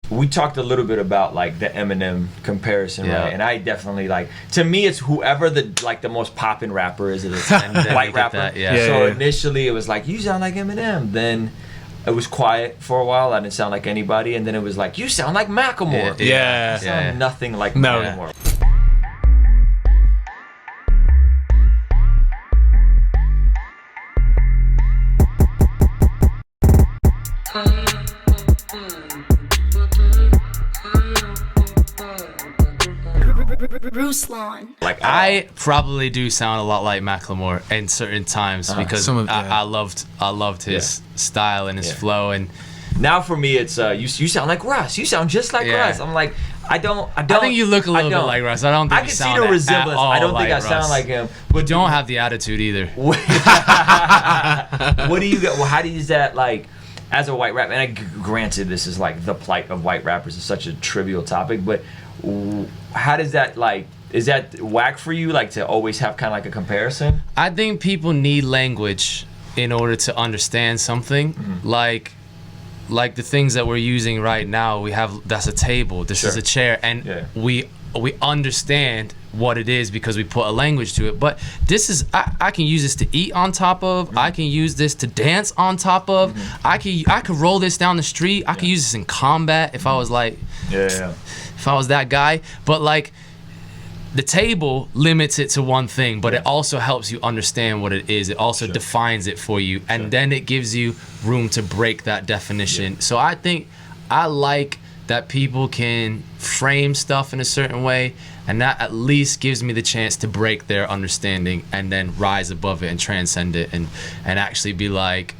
we talked a little bit about like the Eminem comparison, right? And I definitely like, to me, it's whoever the most poppin' rapper is at the time, white rapper. So initially it was like, you sound like Eminem. Then it was quiet for a while. I didn't sound like anybody, and then it was like, you sound like Macklemore. You sound nothing like Macklemore. Ruslan. Like I probably do sound a lot like Macklemore in certain times because I loved his style and his flow. And now for me, it's you sound like Russ. You sound just like Russ. I'm like, I think you look a little bit like Russ. I don't think you sound I can see the resemblance. I don't think I sound like him. But you don't have the attitude either. What do you get? Well, how do you use that like as a white rapper? And granted, this is like the plight of white rappers. It's such a trivial topic, but how does that like? Is that whack for you, like to always have kind of like a comparison? I think people need language in order to understand something. Like the things that we're using right now. That's a table. This is a chair, and we understand what it is because we put a language to it. But this is I can use this to eat on top of. I can use this to dance on top of. I could roll this down the street. I could use this in combat if I was like if I was that guy. But like the table limits it to one thing, but it also helps you understand what it is. It also defines it for you, and then it gives you room to break that definition. So I think I like that people can frame stuff in a certain way, and that at least gives me the chance to break their understanding and then rise above it and transcend it and actually be like,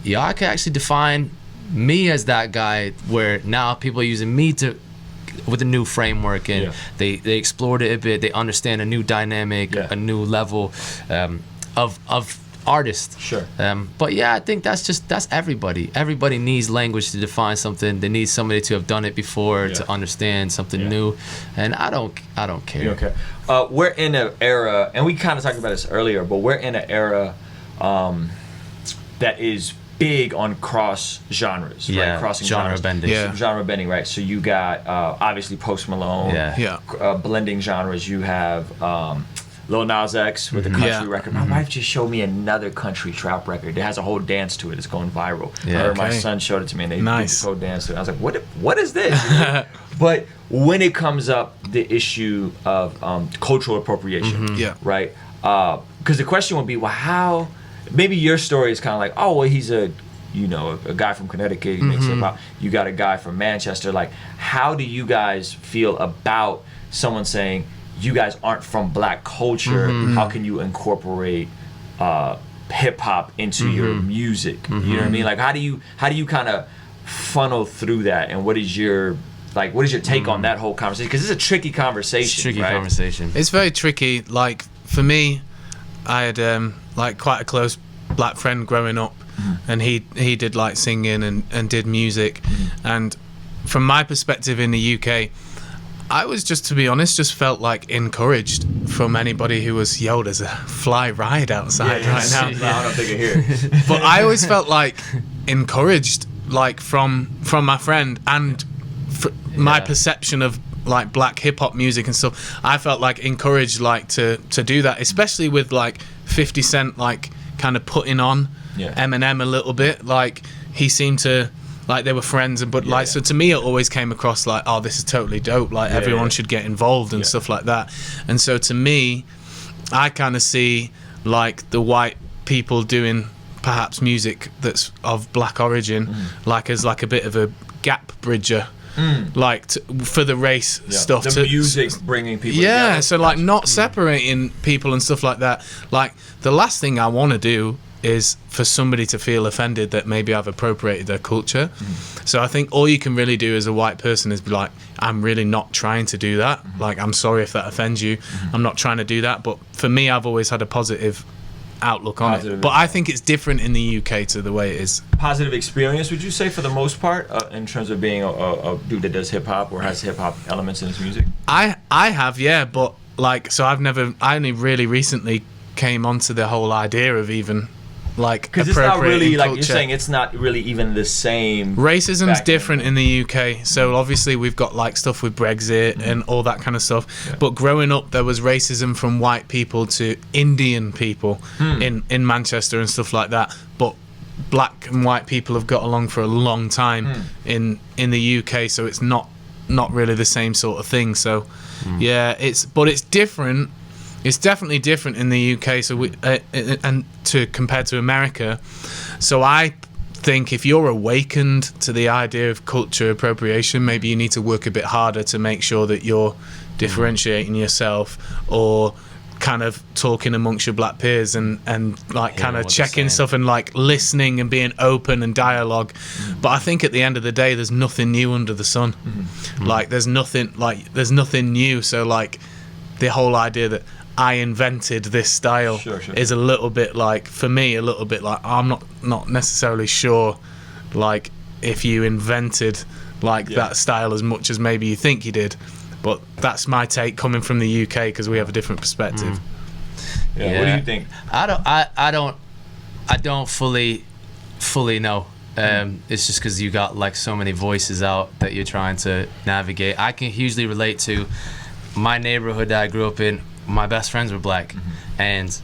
yeah, I can actually define me as that guy, where now people are using me with a new framework, and they explored it a bit. They understand a new dynamic, a new level of artist. But yeah, I think that's everybody. Everybody needs language to define something. They need somebody to have done it before to understand something new. And I don't care. Okay. We're in an era, and we kind of talked about this earlier, but we're in an era that is big on cross genres, right? Crossing genre bending. Genre bending, right? So you got obviously Post Malone, blending genres. You have Lil Nas X with a country record. My wife just showed me another country trap record. It has a whole dance to it. It's going viral. My son showed it to me, and they did this whole dance to it. I was like, what is this? But when it comes up, the issue of cultural appropriation, right? Because the question would be, well, how? Maybe your story is kind of like, oh, well, he's a guy from Connecticut, he makes hip hop. You got a guy from Manchester. Like, how do you guys feel about someone saying you guys aren't from black culture? How can you incorporate hip hop into your music? You know what I mean? Like, how do you kind of funnel through that? And what is your take on that whole conversation? Because it's a tricky conversation. It's very tricky. Like for me, I had like quite a close black friend growing up, and he did like singing and did music, and from my perspective in the UK, I was to be honest, just felt like encouraged from anybody who was, yo, there's a fly ride outside right now. I don't think I hear it. But I always felt like encouraged, like from my friend and my perception of like black hip hop music and stuff. I felt like encouraged like to do that, especially with like 50 Cent like kind of putting on Eminem a little bit. Like he seemed to like they were friends, but like so to me it always came across like, oh, this is totally dope, like everyone should get involved and stuff like that. And so to me, I kind of see like the white people doing perhaps music that's of black origin like as like a bit of a gap bridger. Like for the race stuff, the music bringing people together. So like not separating people and stuff like that. Like the last thing I want to do is for somebody to feel offended that maybe I've appropriated their culture. So I think all you can really do as a white person is be like, I'm really not trying to do that. Like, I'm sorry if that offends you. I'm not trying to do that. But for me, I've always had a positive outlook on it. But I think it's different in the UK to the way it is. Positive experience, would you say, for the most part, in terms of being a dude that does hip hop or has hip hop elements in his music? I have, but like, so I only really recently came onto the whole idea of even like because it's not really like culture. you're saying it's not really even the same. Racism's different in the UK, so obviously we've got like stuff with Brexit and all that kind of stuff. But growing up, there was racism from white people to Indian people in Manchester and stuff like that. But black and white people have got along for a long time in the UK, so it's not really the same sort of thing. So yeah, it's different. It's definitely different in the UK, so and compared to America. So I think if you're awakened to the idea of culture appropriation, maybe you need to work a bit harder to make sure that you're differentiating yourself, or kind of talking amongst your black peers and like kind of checking stuff and like listening and being open and dialogue. But I think at the end of the day, there's nothing new under the sun. Like there's nothing new. So like the whole idea that I invented this style is a little bit like, for me, a little bit like, I'm not necessarily sure like if you invented like that style as much as maybe you think you did. But that's my take coming from the UK, because we have a different perspective. Yeah. What do you think? I don't fully know. It's just because you got like so many voices out that you're trying to navigate. I can hugely relate to my neighborhood that I grew up in. My best friends were black, and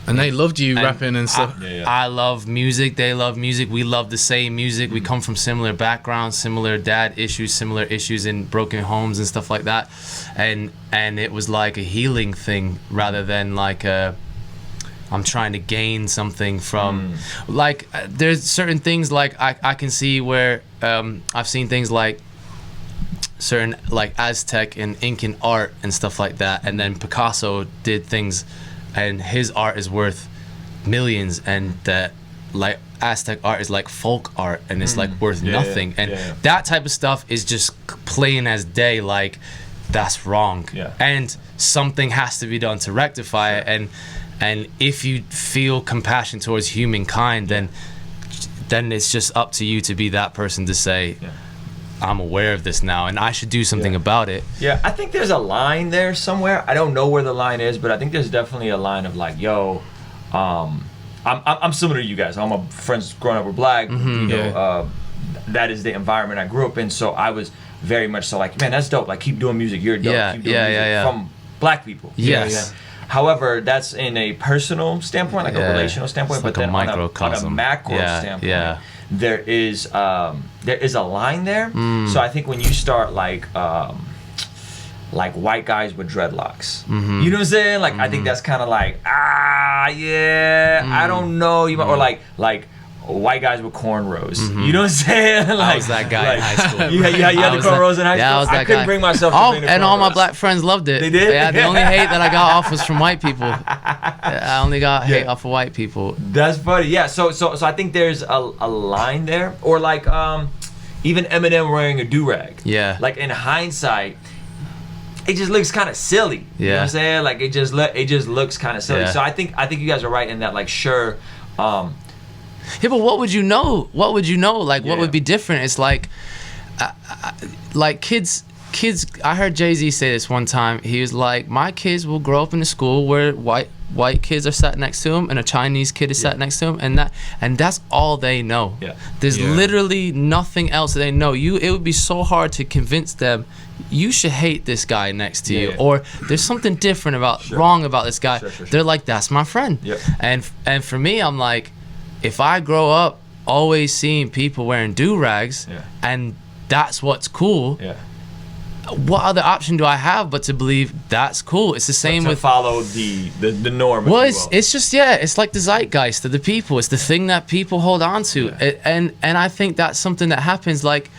they loved you rapping and stuff. I love music. They love music. We love the same music. We come from similar backgrounds, similar dad issues, similar issues in broken homes and stuff like that. And it was like a healing thing rather than like I'm trying to gain something from. Like there's certain things like I can see where I've seen things like certain like Aztec and Incan art and stuff like that, and then Picasso did things and his art is worth millions, and that like Aztec art is like folk art and it's like worth nothing. That type of stuff is just plain as day, like that's wrong. And something has to be done to rectify it. And if you feel compassion towards humankind, then it's just up to you to be that person to say, I'm aware of this now and I should do something about it. I think there's a line there somewhere. I don't know where the line is, but I think there's definitely a line of like, yo, I'm similar to you guys. All my friends growing up were black. You know, that is the environment I grew up in. So I was very much so like, man, that's dope. Like, keep doing music. You're dope. Keep doing music from black people. However, that's in a personal standpoint, like a relational standpoint, like but then on a macro standpoint, there is a line there. So I think when you start like white guys with dreadlocks, you know what I'm saying? Like I think that's kind of like I don't know, you might, or like white guys with cornrows. You know what I'm saying? Like, I was that guy in high school. You had the cornrows in high school? Yeah, I was that guy. I couldn't bring myself to bring the and cornrows. all my black friends loved it. They did? Yeah, the only hate that I got off was from white people. I only got hate off of white people. That's funny. Yeah, so I think there's a line there. Or like even Eminem wearing a do-rag. Yeah. Like in hindsight, it just looks kind of silly. You know what I'm saying? Like it just looks kind of silly. Yeah. So I think you guys are right in that, like, sure, yeah, but what would you know? What would you know? Like, what would be different? It's like kids. I heard Jay-Z say this one time. He was like, my kids will grow up in a school where white kids are sat next to them and a Chinese kid is sat next to them, and that's all they know. There's literally nothing else they know. It would be so hard to convince them you should hate this guy next to you, or there's something different wrong about this guy. They're like, that's my friend. And for me, I'm like, if I grow up always seeing people wearing do-rags and that's what's cool, what other option do I have but to believe that's cool? It's the same with follow the norm. Well, it's just it's like the zeitgeist of the people. It's the thing that people hold on to, and I think that's something that happens. Like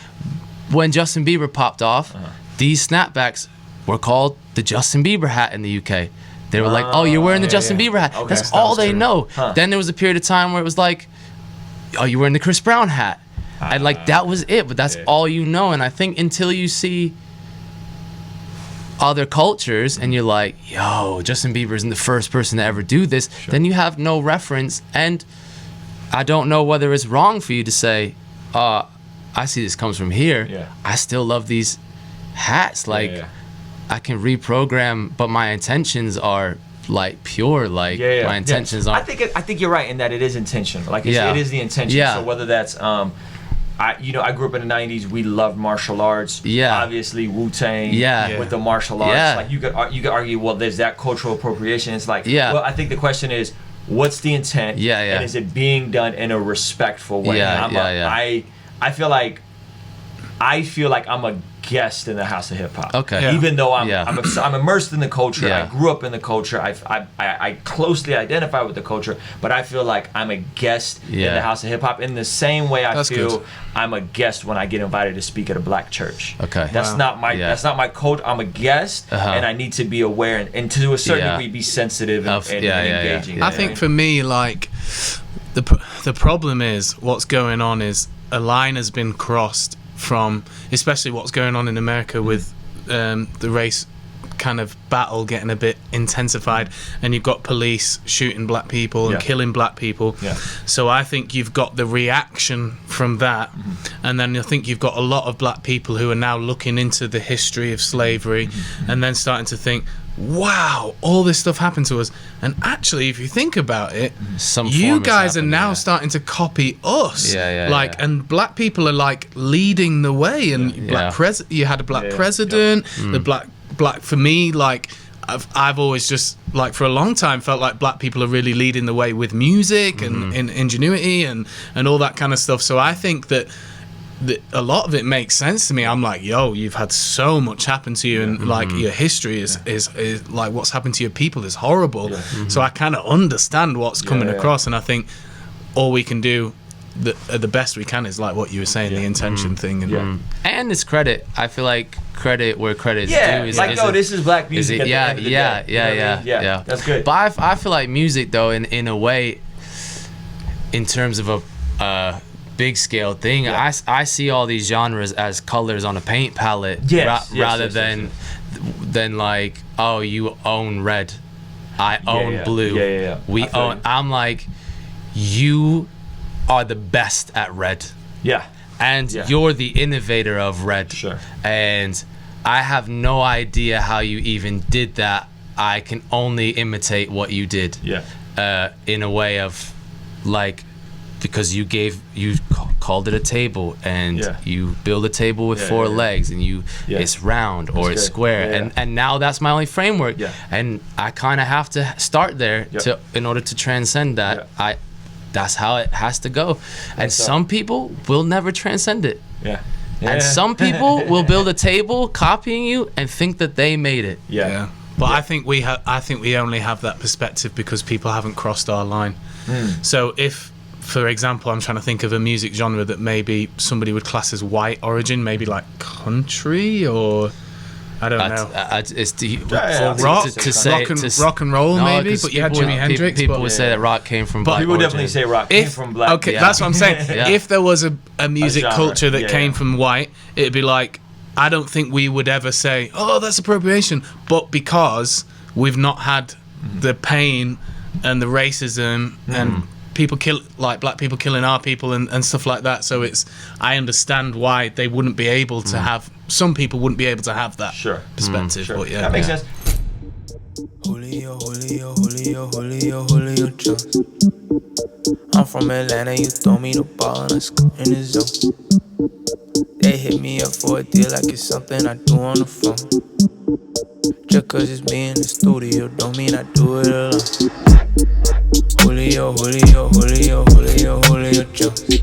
when Justin Bieber popped off, these snapbacks were called the Justin Bieber hat in the UK. They were like, oh, you're wearing the Justin Bieber hat. Okay, that's all they know. Then there was a period of time where it was like, oh, you're wearing the Chris Brown hat. And like, that was it. But that's all you know. And I think until you see other cultures and you're like, yo, Justin Bieber isn't the first person to ever do this, then you have no reference. And I don't know whether it's wrong for you to say, I see this comes from here. I still love these hats. Like, I can reprogram, but my intentions are like pure. Like my intentions aren't. I think you're right in that it is intentional. Like it is the intention. So whether that's I grew up in the 90s. We loved martial arts. Yeah. Obviously, Wu-Tang. Yeah. With the martial arts. Yeah. Like you could argue, well, there's that cultural appropriation. It's like, yeah. Well, I think the question is, what's the intent? Yeah. And is it being done in a respectful way? Yeah. I feel like I'm a guest in the house of hip hop. Okay. Yeah. Even though I'm immersed in the culture. Yeah. I grew up in the culture. I closely identify with the culture, but I feel like I'm a guest in the house of hip hop in the same way I feel I'm a guest when I get invited to speak at a black church. Okay. That's not my culture. I'm a guest, and I need to be aware and to a certain degree be sensitive and engaging. I think for me, like the problem is what's going on is a line has been crossed from, especially what's going on in America with the race kind of battle getting a bit intensified, and you've got police shooting black people and killing black people. So I think you've got the reaction from that, and then I think you've got a lot of black people who are now looking into the history of slavery and then starting to think, wow, all this stuff happened to us. And actually, if you think about it, you guys are now starting to copy us. And black people are like leading the way. And you had a black president. The black for me, like I've always just like for a long time felt like black people are really leading the way with music and ingenuity and all that kind of stuff. So I think that a lot of it makes sense to me. I'm like, yo, you've had so much happen to you, and like your history is like what's happened to your people is horrible. So I kind of understand what's coming across, and I think all we can do the best we can is like what you were saying, the intention thing, and it's credit. I feel like credit where credit's due. This is black music. Yeah. That's good. But I feel like music though, in a way, in terms of a big scale thing, I see all these genres as colors on a paint palette, rather than like, oh, you own red, I own blue, we own. I'm like, you are the best at red, and you're the innovator of red, and I have no idea how you even did that. I can only imitate what you did, in a way of like, because you called it a table, and you build a table with four legs, and it's round or it's square, and now that's my only framework, and I kind of have to start there in order to transcend that. That's how it has to go, and some people will never transcend it. And some people will build a table copying you and think that they made it. But I think we only have that perspective because people haven't crossed our line. So if, for example, I'm trying to think of a music genre that maybe somebody would class as white origin, maybe like country, or I don't know. It's rock and roll, maybe. But you had Jimi Hendrix. People would say that rock came from black. People would definitely say rock came from black. Okay, that's what I'm saying. If there was a music culture that came from white, it'd be like, I don't think we would ever say, oh, that's appropriation. But because we've not had the pain and the racism and black people killing our people and stuff like that, so I understand why they wouldn't be able to have, some people wouldn't be able to have that perspective. But that makes sense. Julio Jones. I'm from Atlanta, you throw me the ball and I score in the zone. They hit me up for a deal like it's something I do on the phone. Just cause it's me in the studio don't mean I do it alone. Julio Jones.